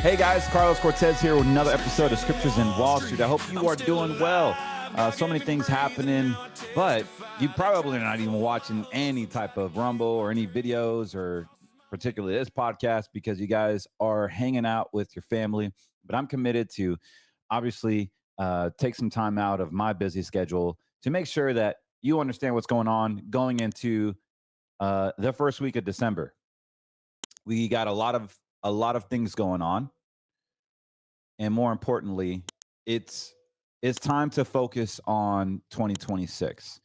Hey guys, Carlos Cortez here with another episode of Scriptures in Wallstreet. I hope you are doing well. So many things happening, but you probably are not even watching any type of Rumble or any videos or particularly this podcast because you guys are hanging out with your family. But I'm committed to obviously take some time out of my busy schedule to make sure that you understand what's going on going into the first week of December. We got a lot of things going on, and more importantly, it's time to focus on 2026.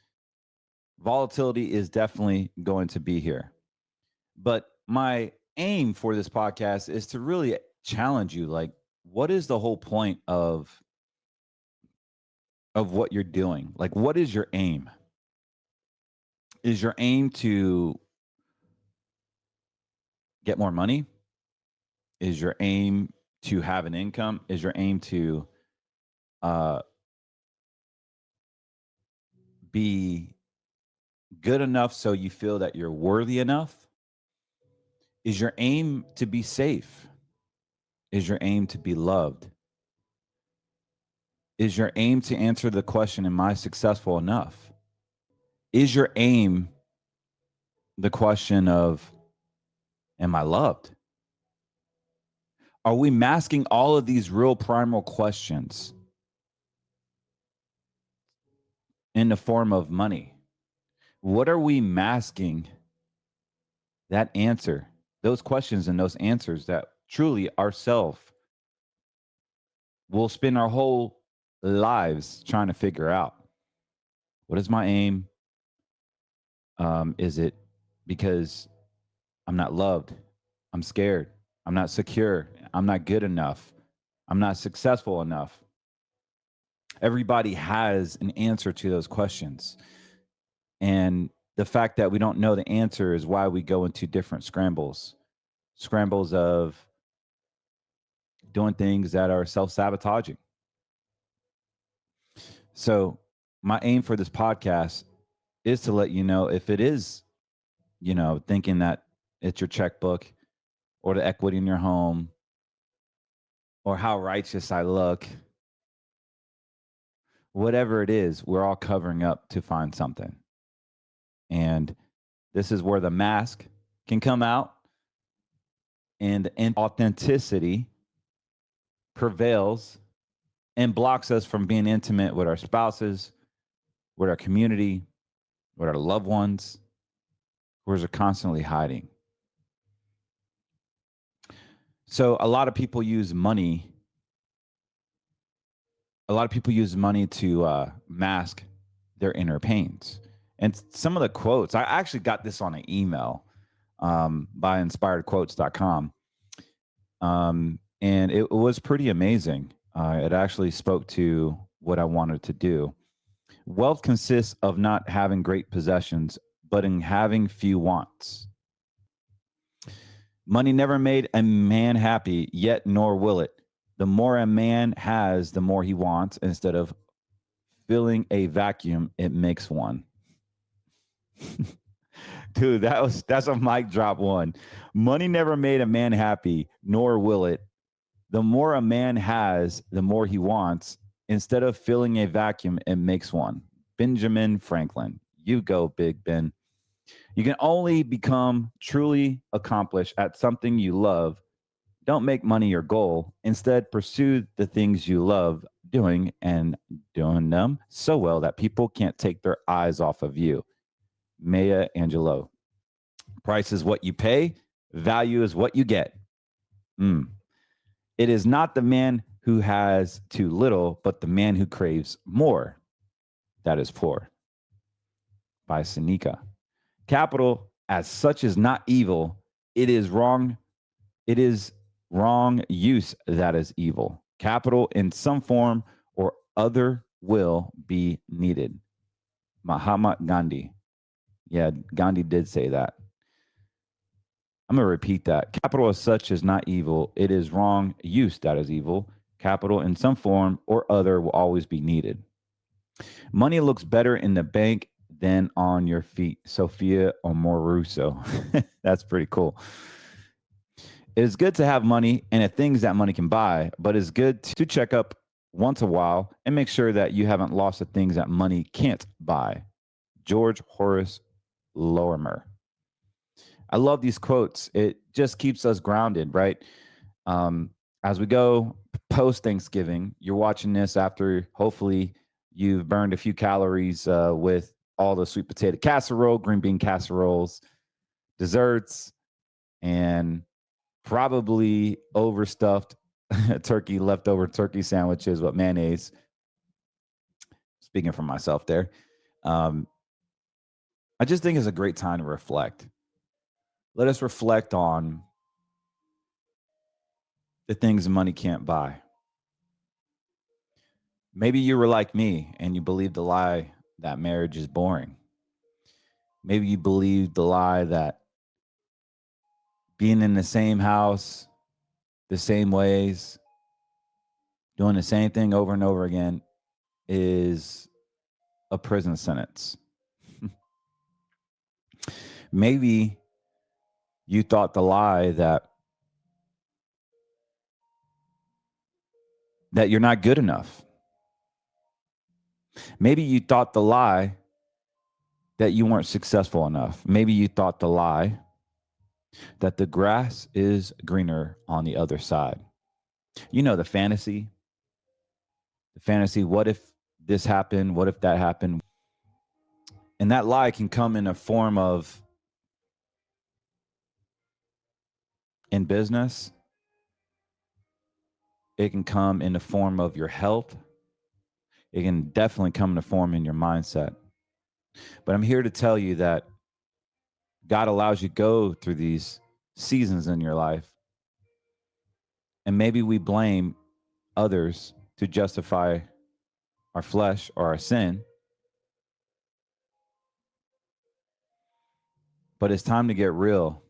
Volatility is definitely going to be here, but my aim for this podcast is to really challenge you. Like, what is the whole point of what you're doing? Like, what is your aim? Is your aim to get more money? Is your aim to have an income? Is your aim to uh, be good enough so you feel that you're worthy enough? Is your aim to be safe? Is your aim to be loved? Is your aim to answer the question, am I successful enough? Is your aim the question of, am I loved? Are we masking all of these real primal questions in the form of money? What are we masking that answer, those questions and those answers that truly ourselves will spend our whole lives trying to figure out? What is my aim? Is it because I'm not loved? I'm scared. I'm not secure. I'm not good enough. I'm not successful enough. Everybody has an answer to those questions. And the fact that we don't know the answer is why we go into different scrambles of doing things that are self-sabotaging. So my aim for this podcast is to let you know if it is, thinking that it's your checkbook or the equity in your home or how righteous I look, whatever it is, we're all covering up to find something. And this is where the mask can come out and authenticity prevails and blocks us from being intimate with our spouses, with our community, with our loved ones, who are constantly hiding. So a lot of people use money. A lot of people use money to mask their inner pains. And some of the quotes, I actually got this on an email by inspiredquotes.com. And it was pretty amazing. It actually spoke to what I wanted to do. Wealth consists of not having great possessions, but in having few wants. Money never made a man happy, yet nor will it. The more a man has, the more he wants. Instead of filling a vacuum, it makes one. Dude, that's a mic drop one. Money never made a man happy, nor will it. The more a man has, the more he wants. Instead of filling a vacuum, it makes one. Benjamin Franklin. You go, Big Ben. You can only become truly accomplished at something you love. Don't make money your goal. Instead, pursue the things you love doing and doing them so well that people can't take their eyes off of you. Maya Angelou. Price is what you pay. Value is what you get. It is not the man who has too little, but the man who craves more that is poor. By Seneca. Capital as such is not evil. It is wrong. It is wrong use that is evil. Capital in some form or other will be needed. Mahatma Gandhi. Yeah, Gandhi did say that. I'm going to repeat that. Capital as such is not evil. It is wrong use that is evil. Capital in some form or other will always be needed. Money looks better in the bank than on your feet. Sophia Amoruso. That's pretty cool. It is good to have money and the things that money can buy, but it's good to check up once a while and make sure that you haven't lost the things that money can't buy. George Horace Lorimer. I love these quotes. It just keeps us grounded, right? Um, as we go post Thanksgiving, you're watching this after hopefully you've burned a few calories with all the sweet potato casserole, green bean casseroles, desserts, and probably overstuffed leftover turkey sandwiches with mayonnaise. Speaking for myself there. Um, I just think it's a great time to reflect. Let us reflect on the things money can't buy. Maybe you were like me and you believed the lie that marriage is boring. Maybe you believed the lie that being in the same house, the same ways, doing the same thing over and over again is a prison sentence. Maybe you thought the lie that you're not good enough. Maybe you thought the lie that you weren't successful enough. Maybe you thought the lie that the grass is greener on the other side. You know, the fantasy, what if this happened? What if that happened? And that lie can come in a form of in business. It can come in the form of your health. It can definitely come in the form in your mindset. But I'm here to tell you that God allows you to go through these seasons in your life. And maybe we blame others to justify our flesh or our sin. But it's time to get real.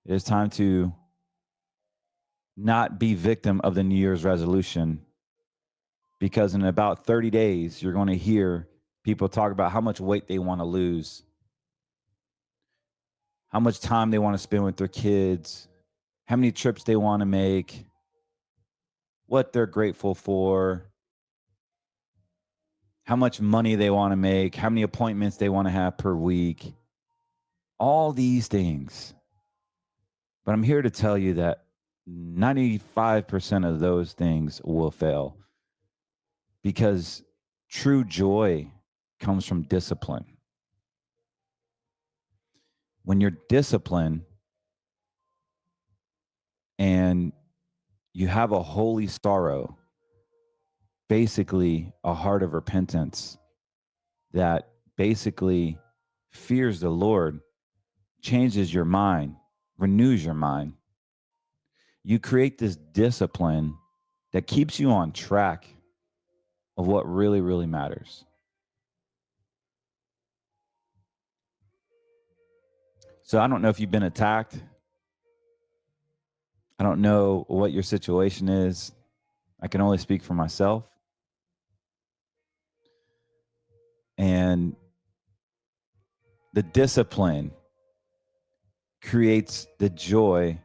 It is time to not be victim of the New Year's resolution, because in about 30 days, you're going to hear people talk about how much weight they want to lose, how much time they want to spend with their kids, how many trips they want to make, what they're grateful for, how much money they want to make, how many appointments they want to have per week, all these things. But I'm here to tell you that 95% of those things will fail, because true joy comes from discipline. When you're disciplined and you have a holy sorrow, basically a heart of repentance that basically fears the Lord, changes your mind, renews your mind. You create this discipline that keeps you on track of what really, really matters. So I don't know if you've been attacked. I don't know what your situation is. I can only speak for myself. And the discipline creates the joy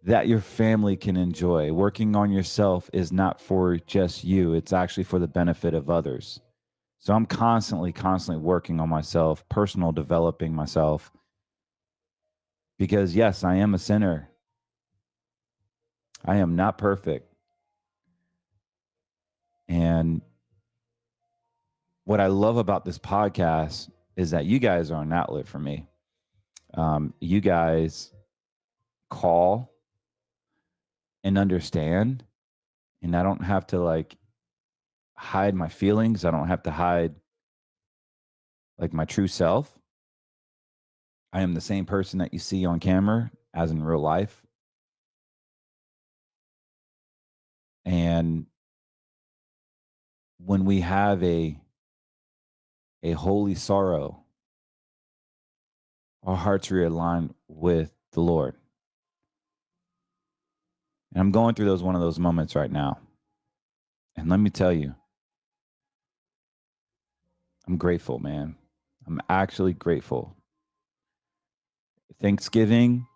that your family can enjoy. Working on yourself is not for just you, it's actually for the benefit of others. So I'm constantly working on myself, personal developing myself, because yes, I am a sinner. I am not perfect. And what I love about this podcast is that you guys are an outlet for me. You guys call and understand, and I don't have to like hide my feelings. I don't have to hide like my true self. I am the same person that you see on camera as in real life. And when we have a holy sorrow, our hearts realign with the Lord. And I'm going through one of those moments right now. And let me tell you, I'm grateful, man. I'm actually grateful. Thanksgiving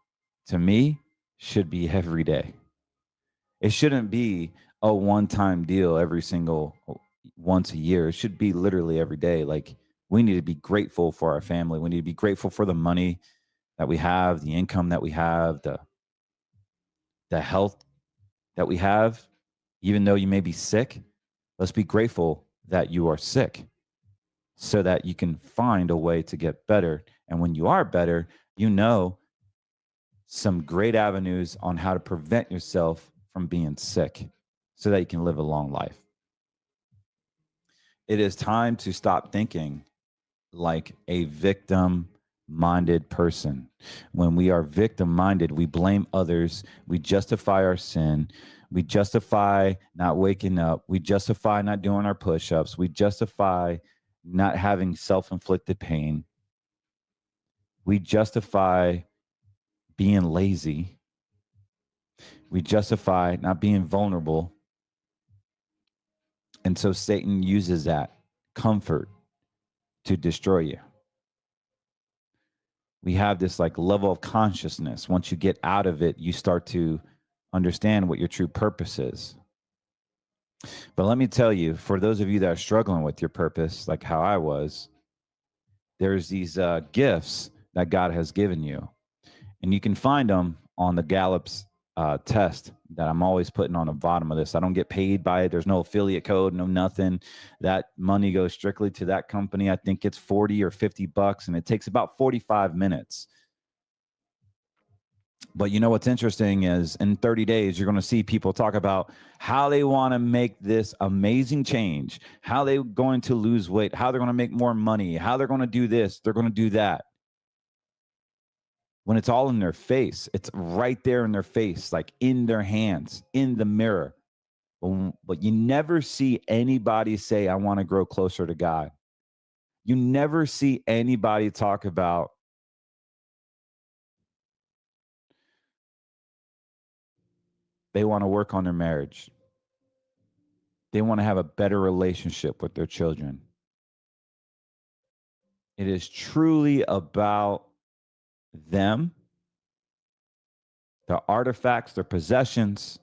to me, should be every day. It shouldn't be a one-time deal every single once a year. It should be literally every day. Like, we need to be grateful for our family. We need to be grateful for the money that we have, the income that we have, the health that we have. Even though you may be sick, let's be grateful that you are sick so that you can find a way to get better. And when you are better, you know some great avenues on how to prevent yourself from being sick so that you can live a long life. It is time to stop thinking like a victim minded person. When we are victim minded, we blame others, we justify our sin, we justify not waking up, we justify not doing our push ups, we justify not having self inflicted pain, we justify being lazy, we justify not being vulnerable. And so Satan uses that comfort to destroy you. We have this like level of consciousness. Once you get out of it, you start to understand what your true purpose is. But let me tell you, for those of you that are struggling with your purpose, like how I was, there's these gifts that God has given you. And you can find them on the Gallup's test that I'm always putting on the bottom of this. I don't get paid by it. There's no affiliate code, no nothing. That money goes strictly to that company. I think it's 40 or 50 bucks, and it takes about 45 minutes. But you know what's interesting is in 30 days, you're going to see people talk about how they want to make this amazing change, how they're going to lose weight, how they're going to make more money, how they're going to do this, they're going to do that. When it's all in their face, it's right there in their face, like in their hands, in the mirror. But you never see anybody say, I want to grow closer to God. You never see anybody talk about they want to work on their marriage. They want to have a better relationship with their children. It is truly about them, their artifacts, their possessions.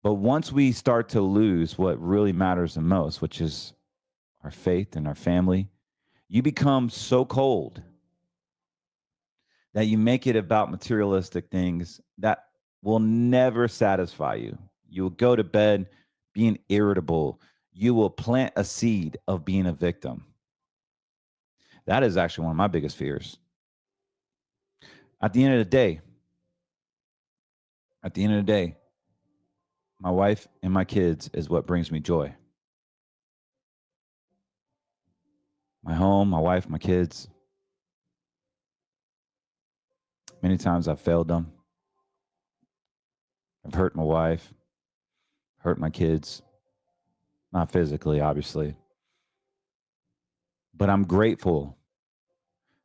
But once we start to lose what really matters the most, which is our faith and our family, you become so cold that you make it about materialistic things that will never satisfy you. You will go to bed being irritable. You will plant a seed of being a victim. That is actually one of my biggest fears. At the end of the day, my wife and my kids is what brings me joy. My home, my wife, my kids. Many times I've failed them. I've hurt my wife, hurt my kids. Not physically, obviously. But I'm grateful.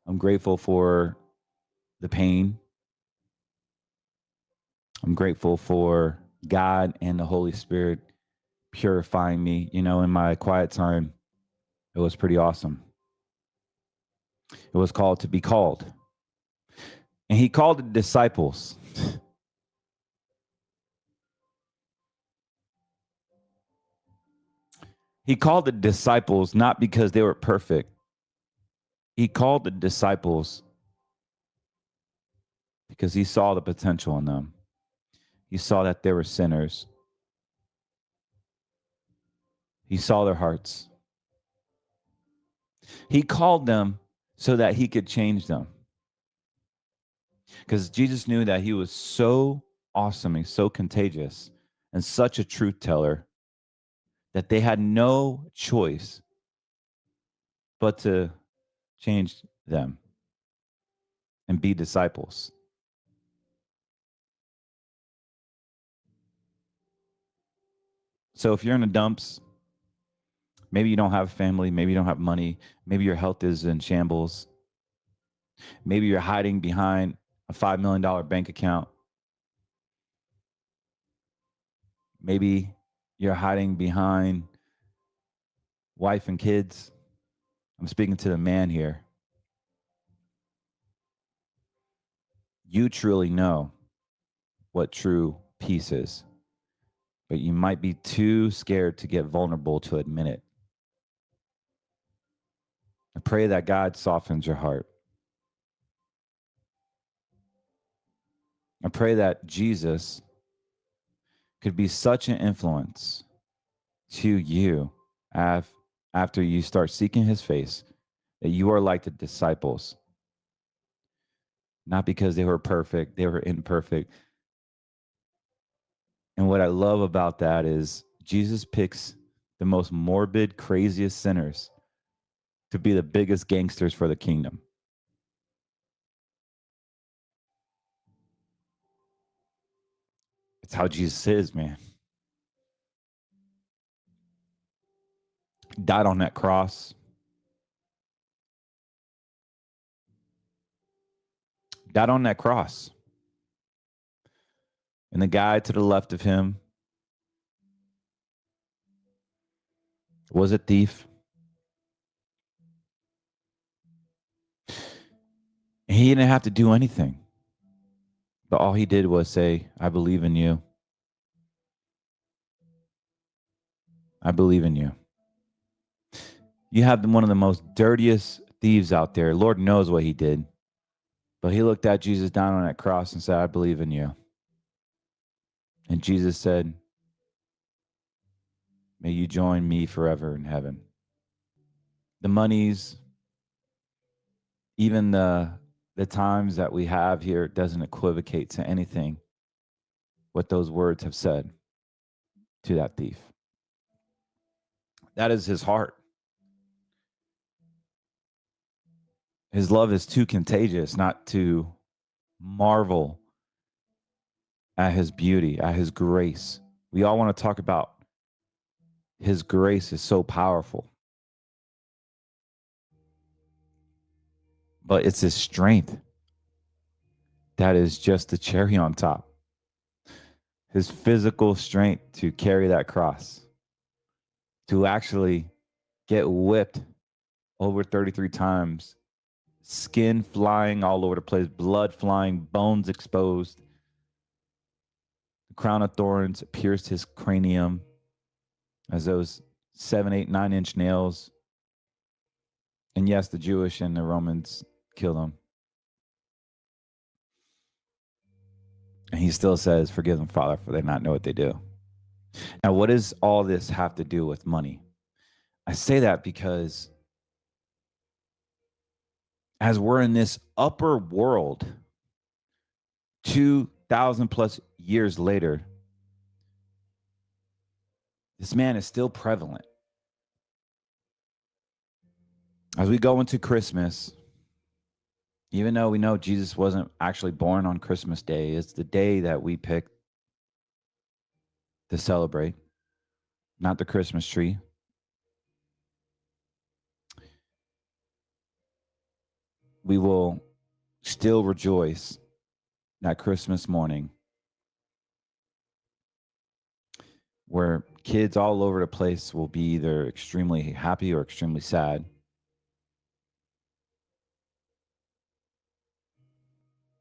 I'm grateful for the pain. I'm grateful for God and the Holy Spirit purifying me. You know, in my quiet time, it was pretty awesome. It was called to be called. And he called the disciples. He called the disciples not because they were perfect. He called the disciples because he saw the potential in them. He saw that they were sinners. He saw their hearts. He called them so that he could change them. Because Jesus knew that he was so awesome and so contagious and such a truth teller that they had no choice but to change them and be disciples. So if you're in the dumps, maybe you don't have a family, maybe you don't have money, maybe your health is in shambles, maybe you're hiding behind a $5 million bank account, maybe you're hiding behind wife and kids. I'm speaking to the man here. you truly know what true peace is, but you might be too scared to get vulnerable to admit it. I pray that God softens your heart. I pray that Jesus could be such an influence to you after you start seeking his face, that you are like the disciples, not because they were perfect, they were imperfect. And what I love about that is Jesus picks the most morbid, craziest sinners to be the biggest gangsters for the kingdom. It's how Jesus is, man. He died on that cross. Died on that cross. And the guy to the left of him was a thief. And he didn't have to do anything. But all he did was say, I believe in you. I believe in you. You have one of the most dirtiest thieves out there. Lord knows what he did. But he looked at Jesus down on that cross and said, I believe in you. And Jesus said, may you join me forever in heaven. The monies, even the times that we have here, doesn't equivocate to anything what those words have said to that thief. That is his heart. His love is too contagious not to marvel at his beauty, at his grace. We all want to talk about his grace is so powerful. But it's his strength that is just the cherry on top. His physical strength to carry that cross, to actually get whipped over 33 times, skin flying all over the place, blood flying, bones exposed. The crown of thorns pierced his cranium as those 7, 8, 9-inch nails. And yes, the Jewish and the Romans killed him. And he still says, forgive them, Father, for they not know what they do. Now, what does all this have to do with money? I say that because as we're in this upper world, 2,000 plus years later, this man is still prevalent. As we go into Christmas, even though we know Jesus wasn't actually born on Christmas Day, it's the day that we picked to celebrate, not the Christmas tree. We will still rejoice that Christmas morning, where kids all over the place will be either extremely happy or extremely sad.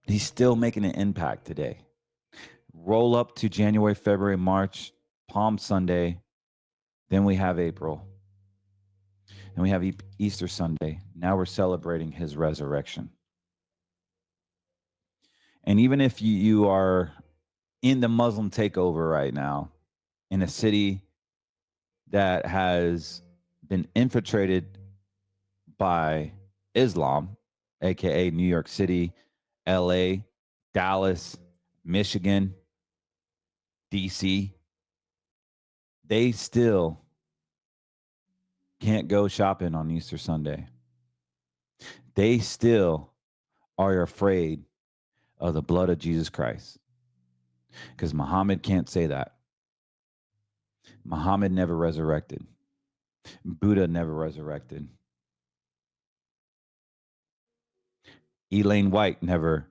He's still making an impact today. Roll up to January, February, March, Palm Sunday. Then we have April. And we have Easter Sunday. Now we're celebrating his resurrection. And even if you are in the Muslim takeover right now, in a city that has been infiltrated by Islam, aka New York City, LA, Dallas, Michigan, DC, they still can't go shopping on Easter Sunday. They still are afraid of the blood of Jesus Christ, because Muhammad can't say that. Muhammad never resurrected. Buddha never resurrected. Elaine White never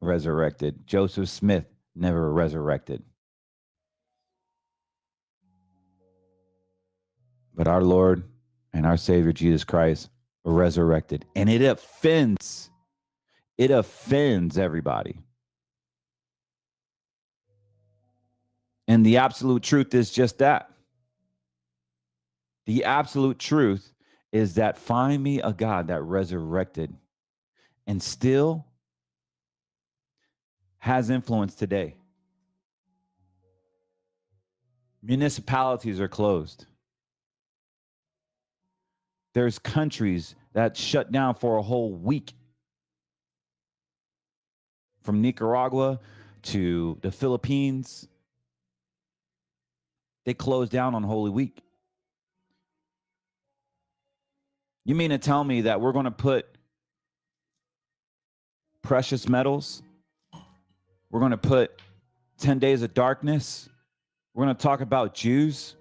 resurrected. Joseph Smith never resurrected. But our Lord and our Savior Jesus Christ were resurrected. And it offends everybody. And the absolute truth is just that. The absolute truth is that find me a God that resurrected and still has influence today. Municipalities are closed. There's countries that shut down for a whole week, from Nicaragua to the Philippines. They closed down on Holy Week. You mean to tell me that we're going to put precious metals, we're going to put 10 days of darkness, we're going to talk about Jews,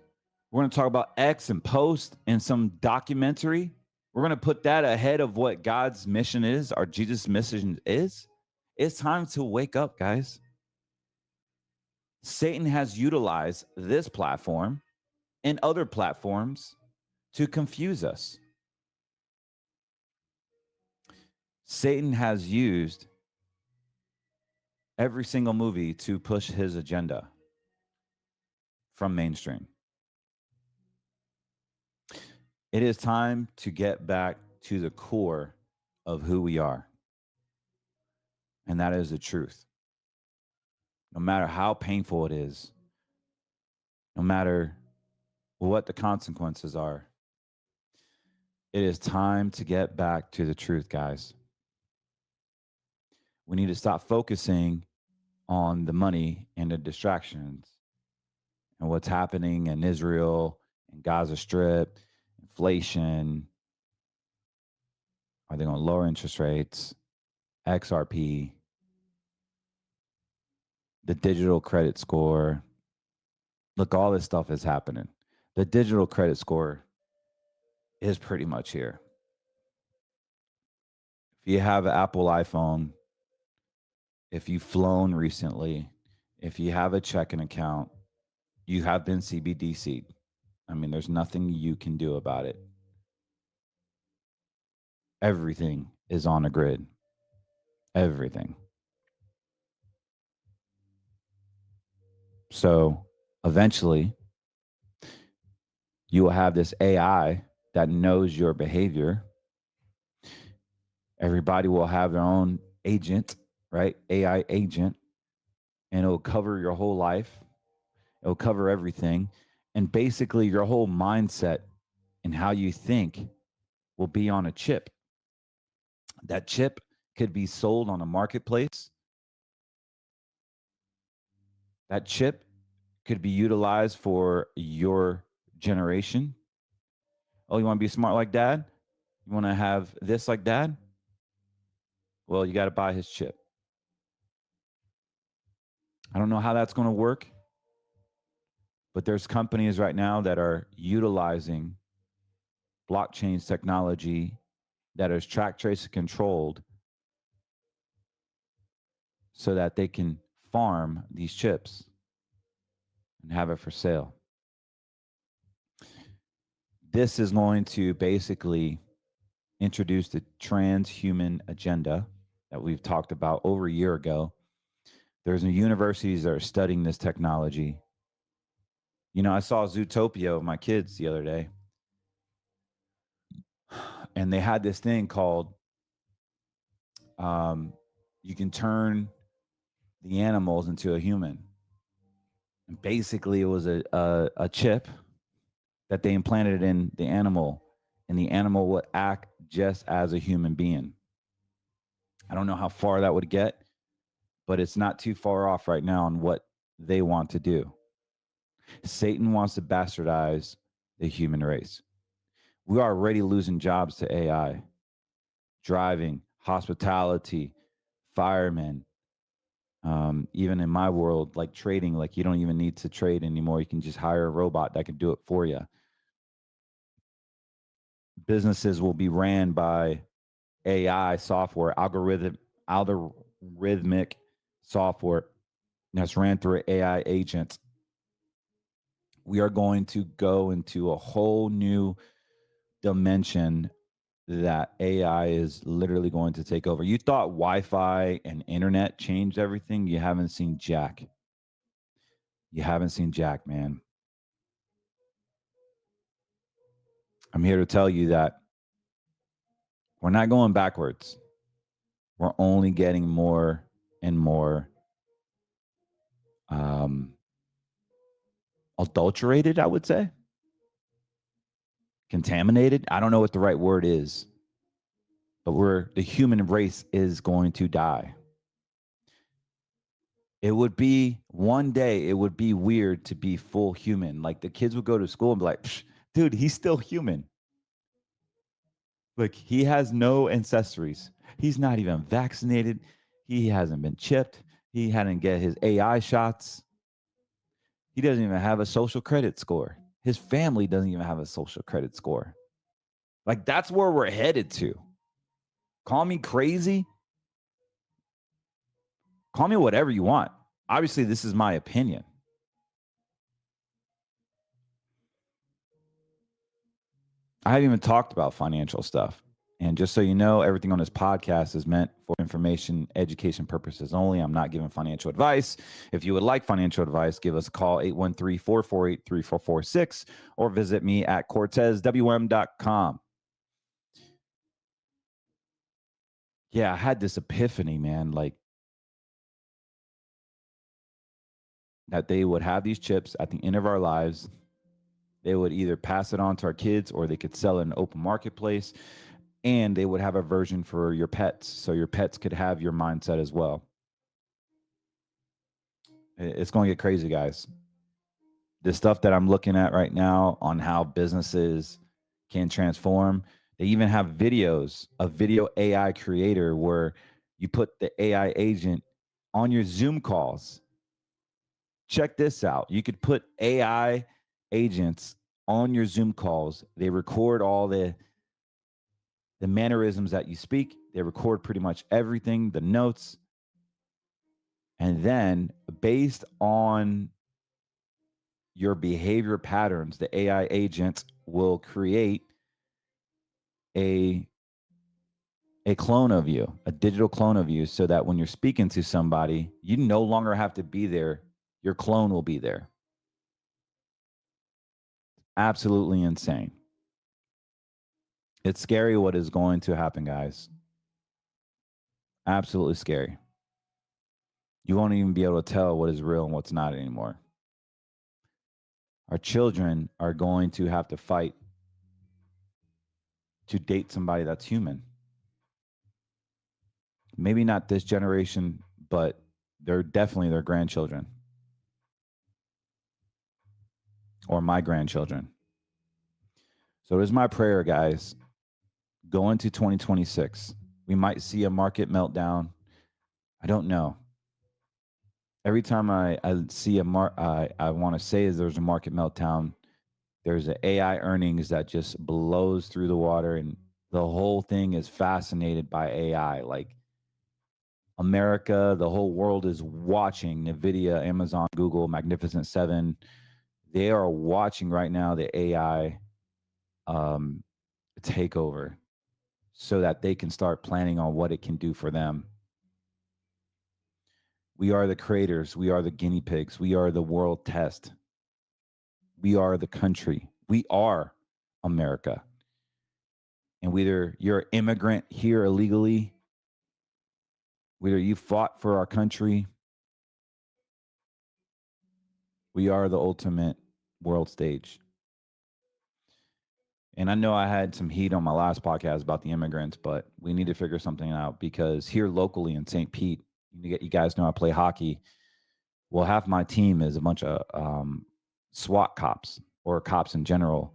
we're going to talk about X and post in some documentary, we're going to put that ahead of what God's mission is, or Jesus' mission is? It's time to wake up, guys. Satan has utilized this platform and other platforms to confuse us. Satan has used every single movie to push his agenda from mainstream. It is time to get back to the core of who we are. And that is the truth. No matter how painful it is, no matter what the consequences are, it is time to get back to the truth, guys. We need to stop focusing on the money and the distractions and what's happening in Israel and Gaza Strip, inflation. Are they going to lower interest rates? XRP, the digital credit score. Look, all this stuff is happening. The digital credit score is pretty much here. If you have an Apple iPhone, if you've flown recently, if you have a checking account, you have been CBDC'd. I mean, there's nothing you can do about it. Everything is on a grid. Everything. So eventually, you will have this AI that knows your behavior. Everybody will have their own agent, right? AI agent, and it'll cover your whole life. It'll cover everything. And basically, your whole mindset and how you think will be on a chip. That chip could be sold on a marketplace. That chip could be utilized for your generation. Oh, you want to be smart like dad? You want to have this like dad? Well, you got to buy his chip. I don't know how that's going to work, but there's companies right now that are utilizing blockchain technology that is track, trace, and controlled so that they can farm these chips and have it for sale. This is going to basically introduce the transhuman agenda that we've talked about over a year ago. There's universities that are studying this technology. You know, I saw Zootopia with my kids the other day, and they had this thing called you can turn the animals into a human. And basically, it was a chip that they implanted in the animal, and the animal would act just as a human being. I don't know how far that would get, but it's not too far off right now on what they want to do. Satan wants to bastardize the human race. We are already losing jobs to AI, driving, hospitality, firemen. Even in my world, like trading, like you don't even need to trade anymore. You can just hire a robot that can do it for you. Businesses will be ran by AI software, algorithmic software that's ran through an AI agent. We are going to go into a whole new dimension that AI is literally going to take over. You thought Wi-Fi and internet changed everything. You haven't seen jack. You haven't seen Jack, man. I'm here to tell you that we're not going backwards. We're only getting more and more adulterated, I would say. Contaminated. I don't know what the right word is, but the human race is going to die. It would be one day, it would be weird to be full human. Like the kids would go to school and be like, dude, he's still human. Like he has no ancestries. He's not even vaccinated. He hasn't been chipped. He hadn't get his AI shots. He doesn't even have a social credit score. His family doesn't even have a social credit score. Like that's where we're headed to. Call me crazy. Call me whatever you want. Obviously, this is my opinion. I haven't even talked about financial stuff. And just so you know, everything on this podcast is meant for information, education purposes only. I'm not giving financial advice. If you would like financial advice, give us a call, 813-448-3446, or visit me at cortezwm.com. Yeah, I had this epiphany, man, like that they would have these chips at the end of our lives. They would either pass it on to our kids or they could sell it in an open marketplace. And they would have a version for your pets. So your pets could have your mindset as well. It's going to get crazy, guys. The stuff that I'm looking at right now on how businesses can transform. They even have videos, a video AI creator where you put the AI agent on your Zoom calls. Check this out. You could put AI agents on your Zoom calls. They record all the mannerisms that you speak. They record pretty much everything, the notes. And then based on your behavior patterns, the AI agent will create a clone of you, a digital clone of you, so that when you're speaking to somebody, you no longer have to be there. Your clone will be there. Absolutely insane. It's scary what is going to happen, guys. Absolutely scary. You won't even be able to tell what is real and what's not anymore. Our children are going to have to fight to date somebody that's human. Maybe not this generation, but they're definitely their grandchildren or my grandchildren. So it is my prayer, guys, go into 2026. We might see a market meltdown. I don't know. Every time I see I want to say is there's a market meltdown. There's an AI earnings that just blows through the water, and the whole thing is fascinated by AI. Like America, the whole world is watching NVIDIA, Amazon, Google, Magnificent Seven. They are watching right now the AI take over so that they can start planning on what it can do for them. We are the creators. We are the guinea pigs. We are the world test. We are the country. We are America. And whether you're an immigrant here illegally, whether you fought for our country, we are the ultimate world stage. And I know I had some heat on my last podcast about the immigrants, but we need to figure something out because here locally in St. Pete, you guys know I play hockey. Well, half my team is a bunch of SWAT cops or cops in general,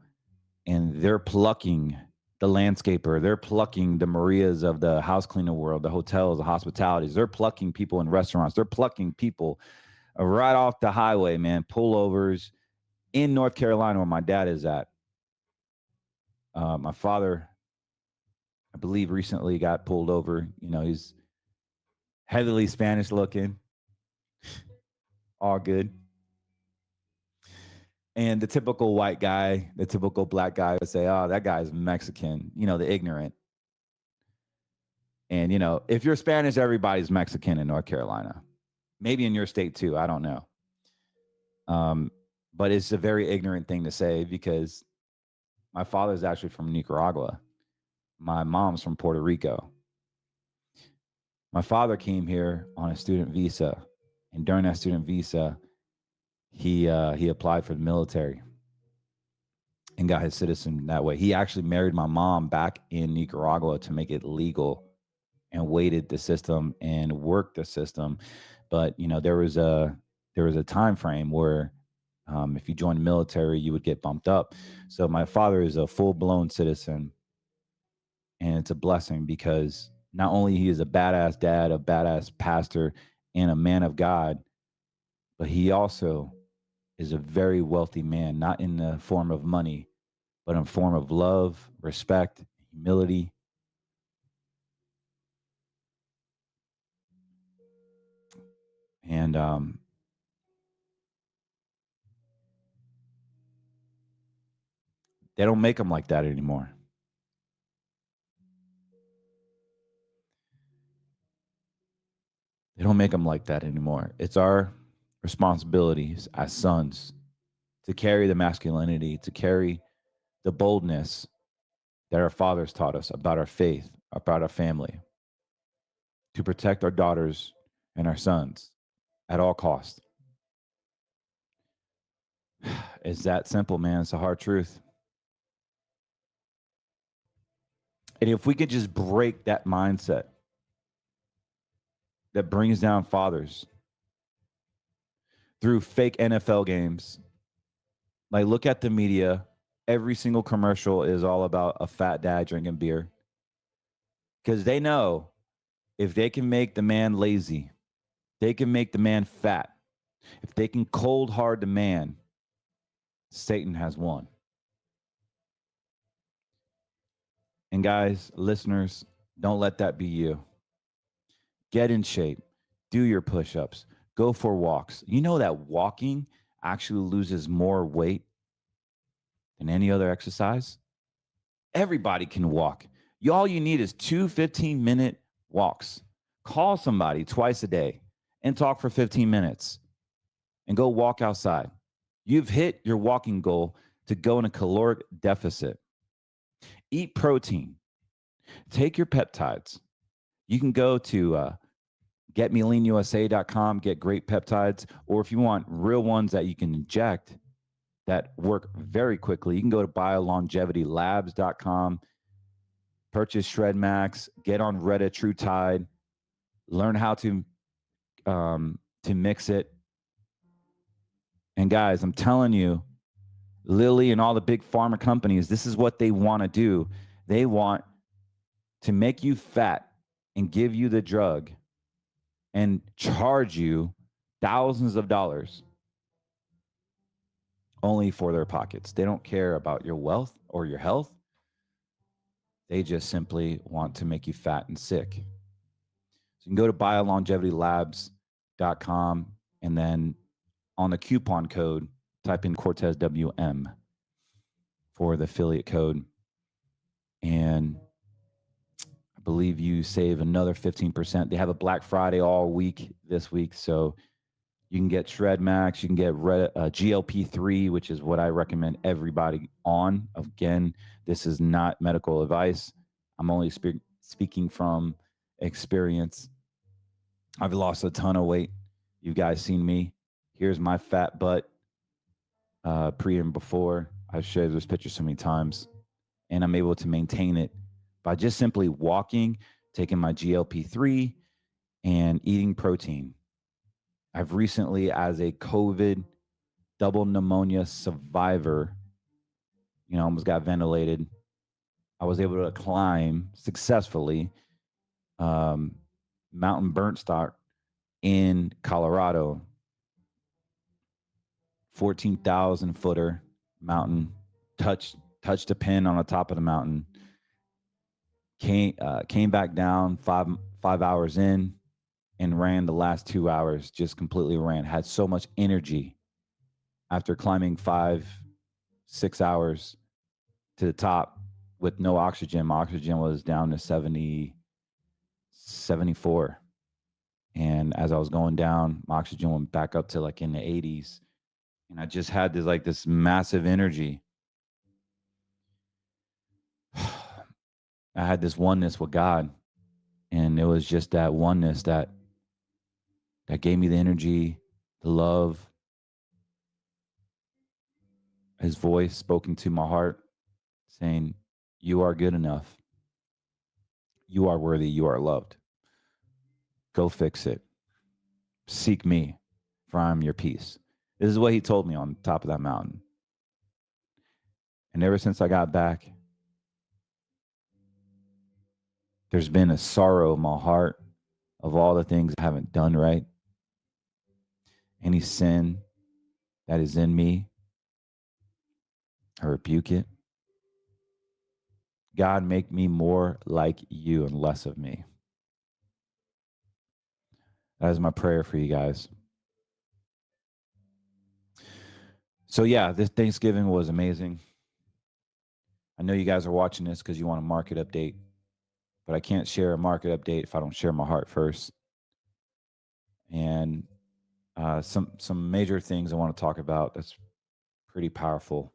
and they're plucking the landscaper. They're plucking the Marias of the house cleaner world, the hotels, the hospitalities. They're plucking people in restaurants. They're plucking people right off the highway, man, pullovers in North Carolina where my dad is at. My father, I believe, recently got pulled over. You know, he's heavily Spanish looking, all good. And the typical white guy, the typical black guy would say, oh, that guy's Mexican, you know, the ignorant. And, you know, if you're Spanish, everybody's Mexican in North Carolina. Maybe in your state too. I don't know. But it's a very ignorant thing to say because my father's actually from Nicaragua. My mom's from Puerto Rico. My father came here on a student visa, and during that student visa, he applied for the military and got his citizen that way. He actually married my mom back in Nicaragua to make it legal and waited the system and worked the system. But there was a time frame where if you joined the military, you would get bumped up. So my father is a full blown citizen, and it's a blessing because not only he is a badass dad, a badass pastor, and a man of God, but he also is a very wealthy man, not in the form of money, but in form of love, respect, humility. And they don't make them like that anymore. They don't make them like that anymore. It's our responsibilities as sons to carry the masculinity, to carry the boldness that our fathers taught us about our faith, about our family, to protect our daughters and our sons at all costs. It's that simple, man. It's a hard truth. And if we could just break that mindset that brings down fathers through fake NFL games, like look at the media. Every single commercial is all about a fat dad drinking beer because they know if they can make the man lazy, they can make the man fat. If they can cold hard the man, Satan has won. And guys, listeners, don't let that be you. Get in shape, do your push ups, go for walks. You know that walking actually loses more weight than any other exercise? Everybody can walk. All you need is 2 15-minute walks. Call somebody twice a day and talk for 15 minutes and go walk outside. You've hit your walking goal to go in a caloric deficit. Eat protein. Take your peptides. You can go to getmeleanusa.com, get great peptides, or if you want real ones that you can inject that work very quickly, you can go to biolongevitylabs.com, purchase Shred Max, get on Reddit True Tide, learn how to mix it. And guys, I'm telling you, Lilly and all the big pharma companies, this is what they want to do. They want to make you fat and give you the drug and charge you thousands of dollars only for their pockets. They don't care about your wealth or your health. They just simply want to make you fat and sick. So you can go to biolongevitylabs.com and then on the coupon code, type in Cortez WM for the affiliate code. And I believe you save another 15%. They have a Black Friday all week this week. So you can get Shred Max, you can get GLP-3, which is what I recommend everybody on. Again, this is not medical advice. I'm only speaking from experience. I've lost a ton of weight. You guys seen me. Here's my fat butt pre and before. I've shared this picture so many times, and I'm able to maintain it by just simply walking, taking my GLP-3, and eating protein. I've recently, as a COVID double pneumonia survivor, almost got ventilated. I was able to climb successfully Mountain Burnstock in Colorado, 14,000 footer mountain. Touched a pin on the top of the mountain. Came back down 5 hours in, and ran the last 2 hours. Just completely ran. Had so much energy after climbing 5-6 hours to the top with no oxygen. My oxygen was down to 74. And as I was going down, my oxygen went back up to like in the 80s. And I just had this massive energy. I had this oneness with God, and it was just that oneness that gave me the energy, the love, his voice spoken to my heart saying, "You are good enough. You are worthy. You are loved. Go fix it. Seek me, for I am your peace." This is what he told me on top of that mountain. And ever since I got back, there's been a sorrow in my heart of all the things I haven't done right. Any sin that is in me, I rebuke it. God, make me more like you and less of me. That is my prayer for you guys. So yeah, this Thanksgiving was amazing. I know you guys are watching this because you want a market update, but I can't share a market update if I don't share my heart first. And some major things I want to talk about that's pretty powerful.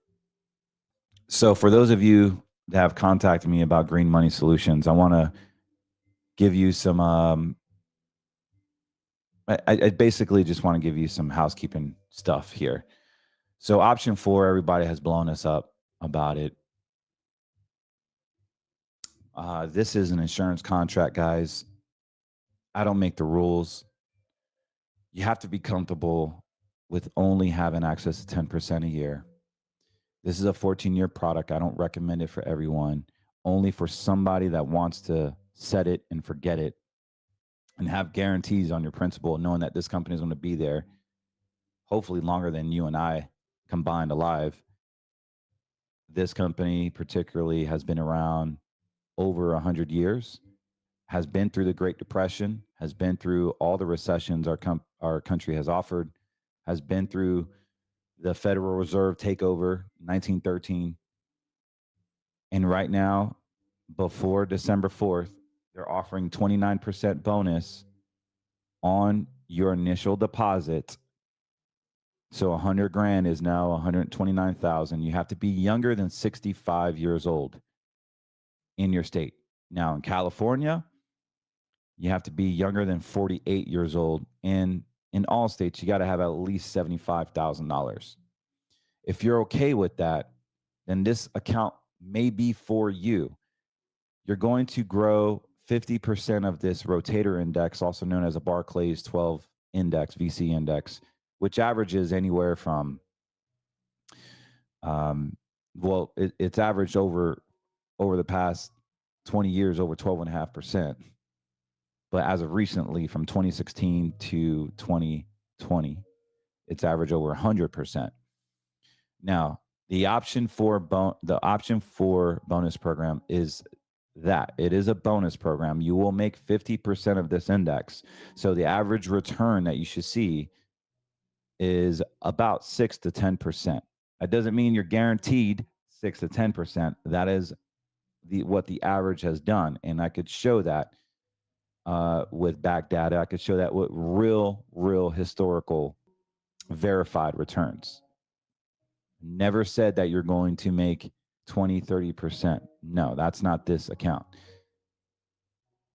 So for those of you that have contacted me about green money solutions, I want to give you some I basically just want to give you some housekeeping stuff here. So option 4, everybody has blown us up about it. This is an insurance contract, guys. I don't make the rules. You have to be comfortable with only having access to 10% a year. This is a 14-year product. I don't recommend it for everyone, only for somebody that wants to set it and forget it and have guarantees on your principal, knowing that this company is going to be there, hopefully longer than you and I combined alive. This company particularly has been around over 100 years, has been through the Great Depression, has been through all the recessions our country has offered, has been through the Federal Reserve takeover, 1913. And right now, before December 4th, they're offering 29% bonus on your initial deposit. So 100 grand is now 129,000. You have to be younger than 65 years old in your state. Now in California, you have to be younger than 48 years old. And in all states, you got to have at least $75,000. If you're okay with that, then this account may be for you. You're going to grow 50% of this rotator index, also known as a Barclays 12 index, VC index, which averages anywhere from, it's averaged over the past 20 years over 12.5%. But as of recently, from 2016 to 2020, it's averaged over 100%. Now, the option for bonus program is that it is a bonus program. You will make 50% of this index. So the average return that you should see is about 6 to 10%. That doesn't mean you're guaranteed 6 to 10%. That is what the average has done. And I could show that with back data. I could show that with real historical verified returns. Never said that you're going to make 20, 30%. No, that's not this account.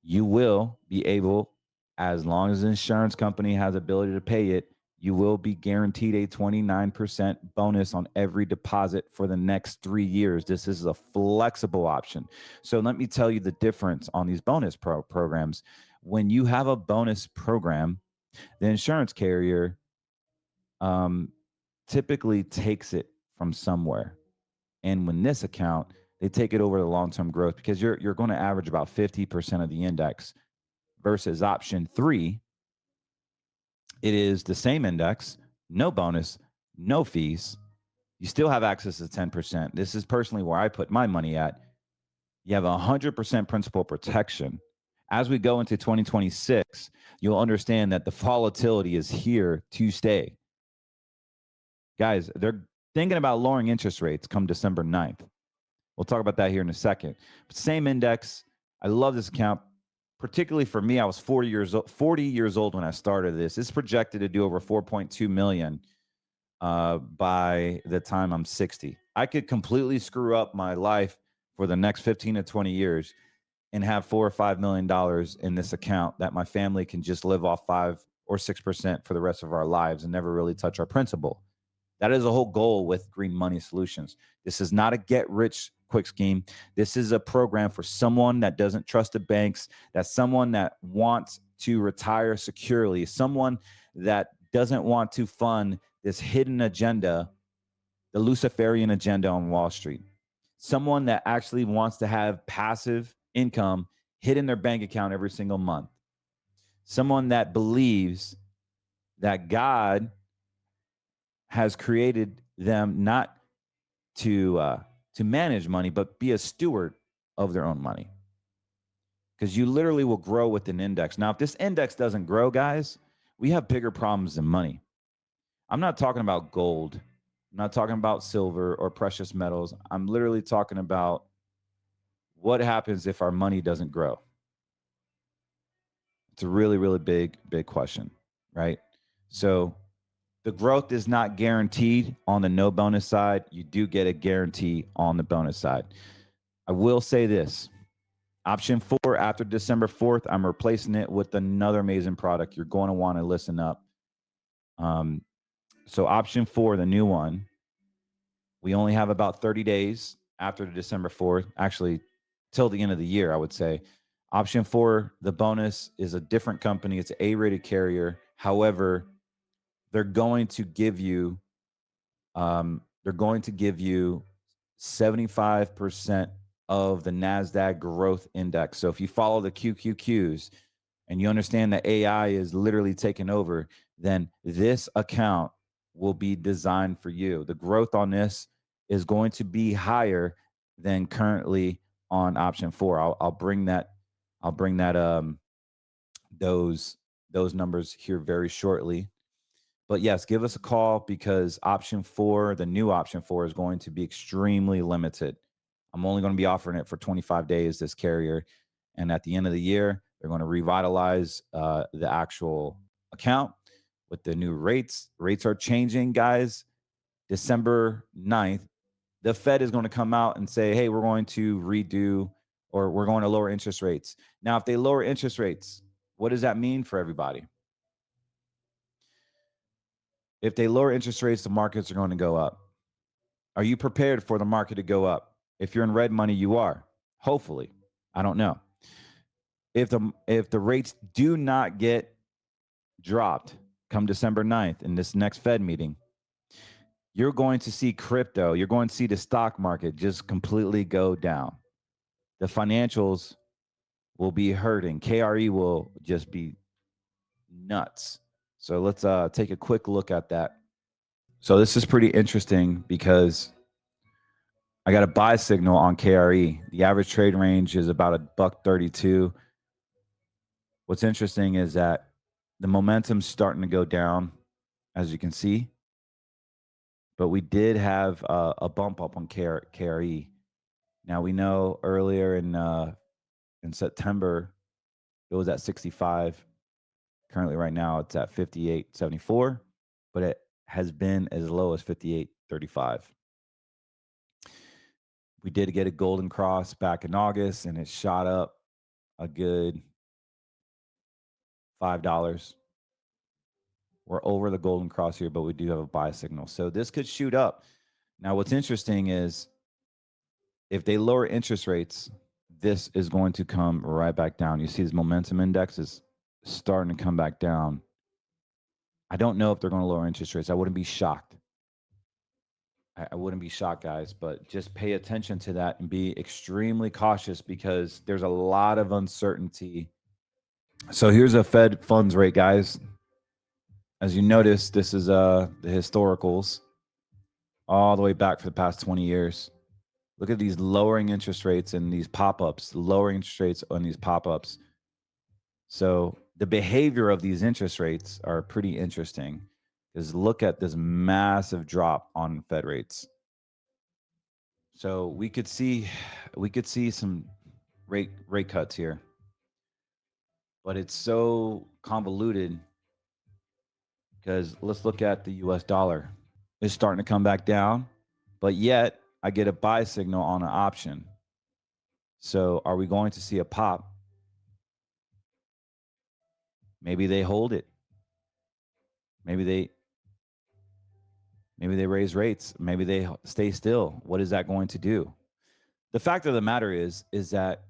You will be able, as long as the insurance company has ability to pay it, you will be guaranteed a 29% bonus on every deposit for the next 3 years. This is a flexible option. So let me tell you the difference on these bonus programs. When you have a bonus program, the insurance carrier typically takes it from somewhere. And when this account, they take it over the long-term growth, because you're going to average about 50% of the index, versus option 3. It is the same index, no bonus, no fees. You still have access to 10%. This is personally where I put my money at. You have 100% principal protection. As we go into 2026, you'll understand that the volatility is here to stay. Guys, they're thinking about lowering interest rates come December 9th. We'll talk about that here in a second. But same index. I love this account. Particularly for me, I was 40 years old when I started this. It's projected to do over 4.2 million by the time I'm 60. I could completely screw up my life for the next 15 to 20 years and have $4 or $5 million in this account that my family can just live off 5 or 6% for the rest of our lives and never really touch our principal. That is a whole goal with Green Money Solutions. This is not a get rich quick scheme. This is a program for someone that doesn't trust the banks, that's someone that wants to retire securely, someone that doesn't want to fund this hidden agenda, the Luciferian agenda on Wall Street. Someone that actually wants to have passive income hit in their bank account every single month. Someone that believes that God has created them not to manage money, but be a steward of their own money. Because you literally will grow with an index. Now, if this index doesn't grow, guys, we have bigger problems than money. I'm not talking about gold. I'm not talking about silver or precious metals. I'm literally talking about what happens if our money doesn't grow. It's a really, really big question, right? So the growth is not guaranteed on the no bonus side. You do get a guarantee on the bonus side. I will say this. Option 4, after December 4th, I'm replacing it with another amazing product. You're going to want to listen up. So option 4, the new one, we only have about 30 days after December 4th, actually till the end of the year, I would say. Option 4, the bonus, is a different company. It's an A-rated carrier. However, they're going to give you 75% of the NASDAQ growth index. So if you follow the QQQs and you understand that AI is literally taking over, then this account will be designed for you. The growth on this is going to be higher than currently on option 4. I'll bring that those numbers here very shortly. But yes, give us a call because option 4, the new option 4, is going to be extremely limited. I'm only going to be offering it for 25 days, this carrier. And at the end of the year, they're going to revitalize the actual account with the new rates. Rates are changing, guys. December 9th, the Fed is going to come out and say, hey, we're going to redo or we're going to lower interest rates. Now, if they lower interest rates, what does that mean for everybody? If they lower interest rates, the markets are going to go up. Are you prepared for the market to go up? If you're in red money, you are. Hopefully. I don't know. If the rates do not get dropped come December 9th in this next Fed meeting, you're going to see crypto, you're going to see the stock market just completely go down. The financials will be hurting. KRE will just be nuts. So let's take a quick look at that. So this is pretty interesting because I got a buy signal on KRE. The average trade range is about $1.32. What's interesting is that the momentum's starting to go down, as you can see. But we did have a bump up on KRE. Now we know earlier in September it was at 65. Currently, right now it's at 58.74, but it has been as low as 58.35. We did get a golden cross back in August, and it shot up a good $5. We're over the golden cross here, but we do have a buy signal. So this could shoot up. Now, what's interesting is if they lower interest rates, this is going to come right back down. You see this momentum index is starting to come back down. I don't know if they're going to lower interest rates. I wouldn't be shocked. I wouldn't be shocked, guys, but just pay attention to that and be extremely cautious because there's a lot of uncertainty. So here's a Fed funds rate, guys. As you notice, this is the historicals all the way back for the past 20 years. Look at these lowering interest rates and these pop-ups, lowering interest rates on these pop-ups. So the behavior of these interest rates are pretty interesting because look at this massive drop on Fed rates. So we could see some rate cuts here. But it's so convoluted because let's look at the US dollar. is starting to come back down, but yet I get a buy signal on an option. So are we going to see a pop? Maybe they hold it. Maybe they raise rates. Maybe they stay still. What is that going to do? The fact of the matter is that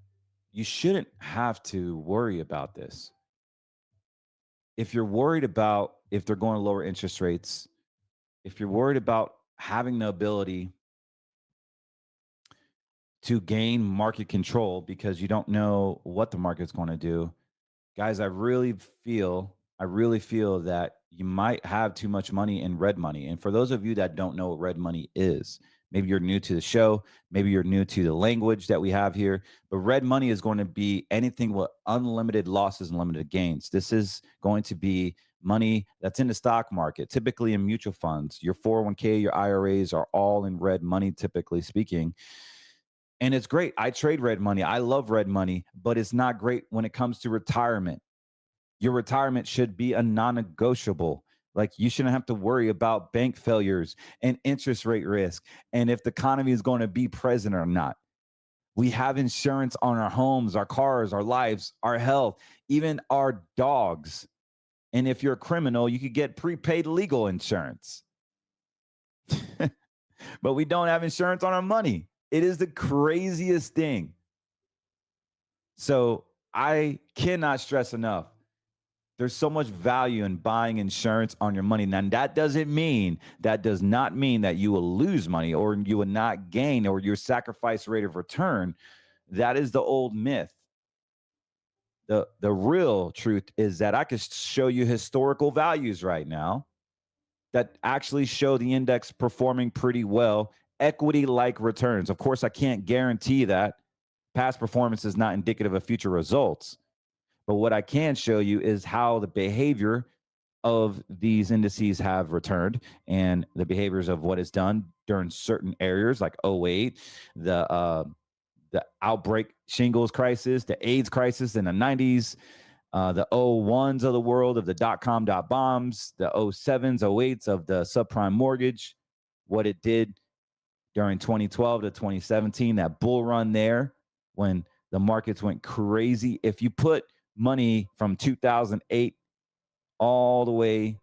you shouldn't have to worry about this. If you're worried about if they're going to lower interest rates, if you're worried about having the ability to gain market control because you don't know what the market's going to do, guys, I really feel that you might have too much money in red money. And for those of you that don't know what red money is, maybe you're new to the show, maybe you're new to the language that we have here, but red money is going to be anything with unlimited losses and limited gains. This is going to be money that's in the stock market, typically in mutual funds. Your 401k, your IRAs are all in red money, typically speaking. And it's great. I trade red money. I love red money, but it's not great when it comes to retirement. Your retirement should be a non-negotiable. Like, you shouldn't have to worry about bank failures and interest rate risk and if the economy is going to be present or not. We have insurance on our homes, our cars, our lives, our health, even our dogs. And if you're a criminal, you could get prepaid legal insurance. But we don't have insurance on our money. It is the craziest thing. So I cannot stress enough. There's so much value in buying insurance on your money. Now, that does not mean that you will lose money or you will not gain or your sacrifice rate of return. That is the old myth. The real truth is that I could show you historical values right now that actually show the index performing pretty well, equity-like returns. Of course, I can't guarantee that. Past performance is not indicative of future results. But what I can show you is how the behavior of these indices have returned and the behaviors of what is done during certain areas like '08, the outbreak shingles crisis, the AIDS crisis in the 90s, the '01s of the world of the dot-com bombs, the '07s, '08s of the subprime mortgage, what it did during 2012 to 2017, that bull run there when the markets went crazy. If you put money from 2008 all the way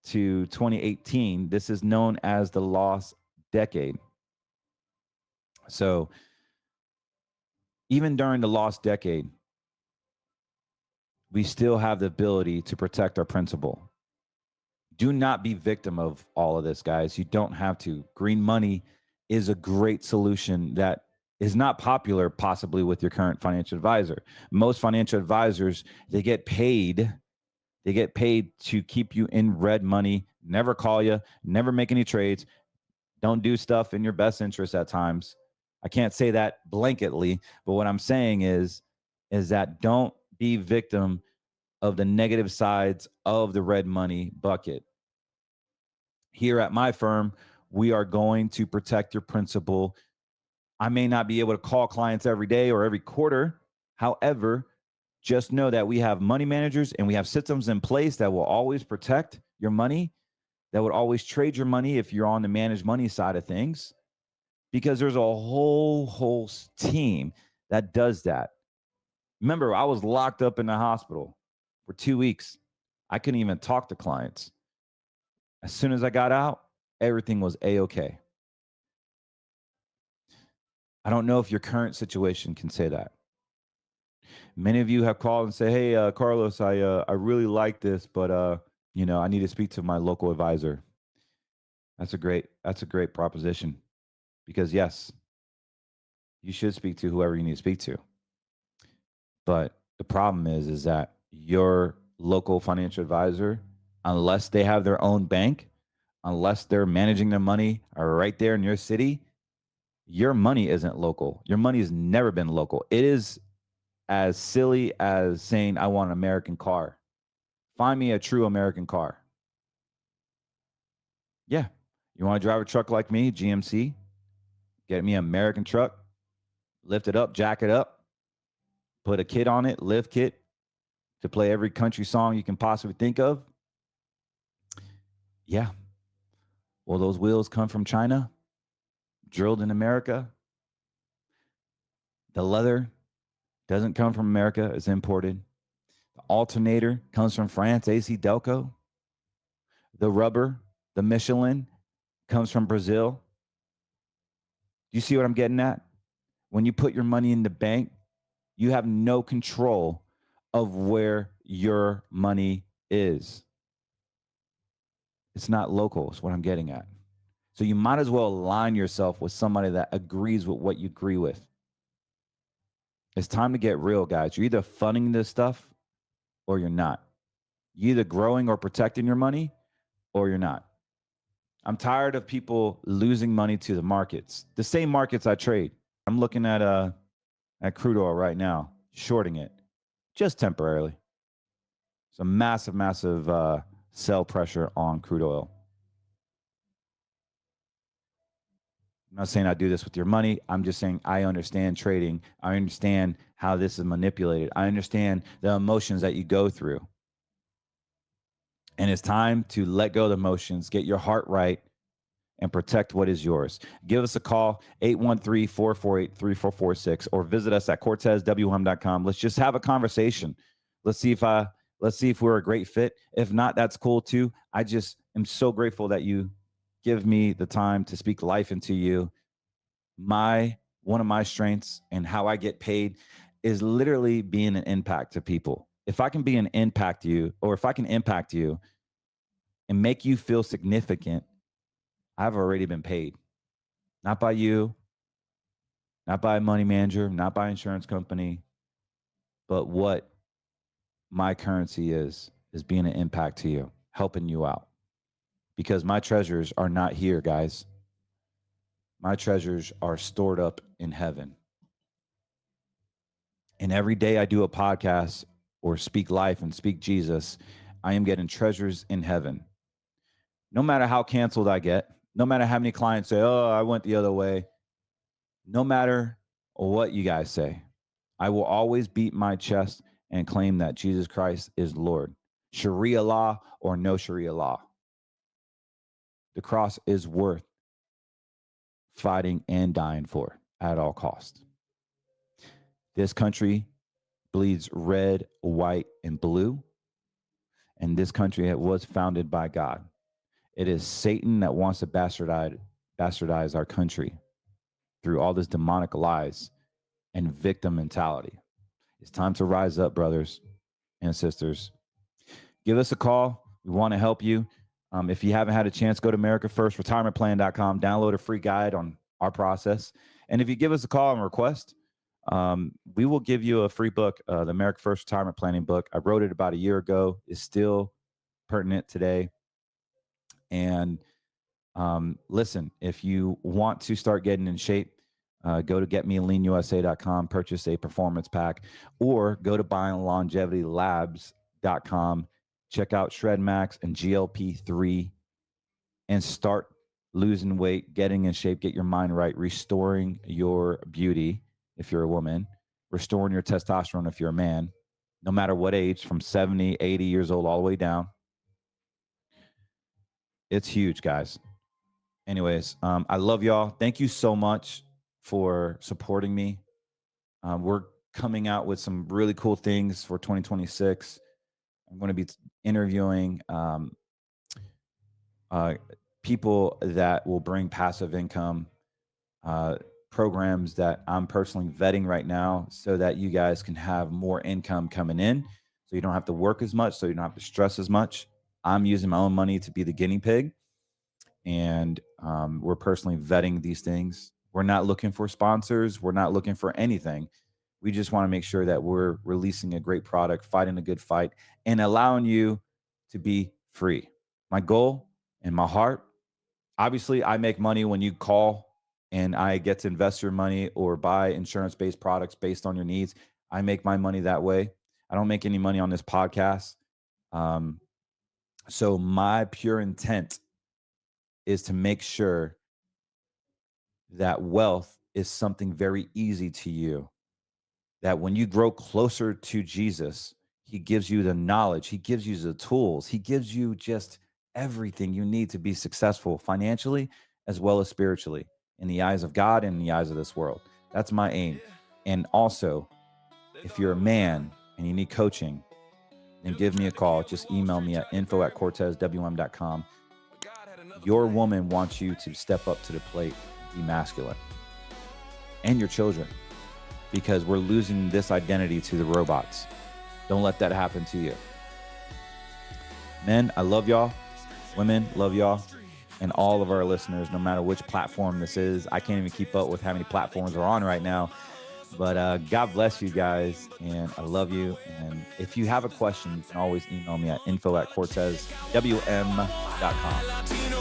to 2018, this is known as the lost decade. So even during the lost decade, we still have the ability to protect our principal. Do not be victim of all of this, guys. You don't have to. Green money is a great solution that is not popular possibly with your current financial advisor. Most financial advisors, they get paid to keep you in red money, never call you, never make any trades, don't do stuff in your best interest at times. I can't say that blanketly, but what I'm saying is that don't be victim of the negative sides of the red money bucket. Here at my firm, we are going to protect your principal. I may not be able to call clients every day or every quarter. However, just know that we have money managers and we have systems in place that will always protect your money, that would always trade your money if you're on the managed money side of things, because there's a whole team that does that. Remember, I was locked up in the hospital for 2 weeks. I couldn't even talk to clients. As soon as I got out, everything was A-okay. I don't know if your current situation can say that. Many of you have called and say, "Hey, Carlos, I really like this, but I need to speak to my local advisor." That's a great proposition, because yes, you should speak to whoever you need to speak to. But the problem is that your local financial advisor, unless they have their own bank, unless they're managing their money right there in your city, your money isn't local. Your money has never been local. It is as silly as saying, "I want an American car." Find me a true American car. Yeah. You want to drive a truck like me, GMC? Get me an American truck, lift it up, jack it up, put a kit on it, lift kit to play every country song you can possibly think of. Yeah. Well, those wheels come from China, drilled in America. The leather doesn't come from America, it's imported. The alternator comes from France, AC Delco. The rubber, the Michelin, comes from Brazil. You see what I'm getting at? When you put your money in the bank, you have no control of where your money is. It's not local, is what I'm getting at. So you might as well align yourself with somebody that agrees with what you agree with. It's time to get real, guys. You're either funding this stuff or you're not. You're either growing or protecting your money or you're not. I'm tired of people losing money to the markets, the same markets I trade. I'm looking at crude oil right now, shorting it just temporarily. It's a massive, massive sell pressure on crude oil. I'm not saying I do this with your money. I'm just saying I understand trading. I understand how this is manipulated. I understand the emotions that you go through. And it's time to let go of the emotions, get your heart right, and protect what is yours. Give us a call, 813-448-3446, or visit us at cortezwm.com. Let's just have a conversation. Let's see if we're a great fit. If not, that's cool too. I just am so grateful that you give me the time to speak life into you. One of my strengths and how I get paid is literally being an impact to people. If I can be an impact to you, or if I can impact you and make you feel significant, I've already been paid. Not by you, not by a money manager, not by insurance company, but what my currency is being an impact to you, helping you out. Because my treasures are not here, guys. My treasures are stored up in heaven. And every day I do a podcast or speak life and speak Jesus, I am getting treasures in heaven. No matter how canceled I get, no matter how many clients say, oh, I went the other way, no matter what you guys say, I will always beat my chest and claim that Jesus Christ is Lord. Sharia law or no Sharia law. The cross is worth fighting and dying for at all costs. This country bleeds red, white, and blue. And this country was founded by God. It is Satan that wants to bastardize our country through all this demonic lies and victim mentality. It's time to rise up, brothers and sisters. Give us a call. We want to help you. If you haven't had a chance, go to AmericaFirstRetirementPlan.com, download a free guide on our process. And if you give us a call and request, we will give you a free book, the America First Retirement Planning book. I wrote it about a year ago. It's still pertinent today. And listen, if you want to start getting in shape, go to getmealeanusa.com, purchase a performance pack, or go to buyinglongevitylabs.com, check out Shred Max and GLP-3, and start losing weight, getting in shape, get your mind right, restoring your beauty if you're a woman, restoring your testosterone if you're a man, no matter what age, from 70, 80 years old all the way down. It's huge, guys. Anyways, I love y'all. Thank you so much for supporting me. We're coming out with some really cool things for 2026. I'm going to be interviewing people that will bring passive income, programs that I'm personally vetting right now so that you guys can have more income coming in. So you don't have to work as much, so you don't have to stress as much. I'm using my own money to be the guinea pig. And we're personally vetting these things. We're not looking for sponsors. We're not looking for anything. We just want to make sure that we're releasing a great product, fighting a good fight, and allowing you to be free. My goal and my heart, obviously, I make money when you call and I get to invest your money or buy insurance-based products based on your needs. I make my money that way. I don't make any money on this podcast. So my pure intent is to make sure that wealth is something very easy to you. That when you grow closer to Jesus, he gives you the knowledge, he gives you the tools, he gives you just everything you need to be successful financially as well as spiritually in the eyes of God and in the eyes of this world. That's my aim. And also, if you're a man and you need coaching, then give me a call. Just email me at info@cortezwm.com. Your woman wants you to step up to the plate, be masculine, and your children, because we're losing this identity to the robots. Don't let that happen to you. Men, I love y'all. Women, love y'all. And all of our listeners, no matter which platform this is. I can't even keep up with how many platforms we're on right now. But God bless you guys, and I love you. And if you have a question, you can always email me at info@cortezwm.com.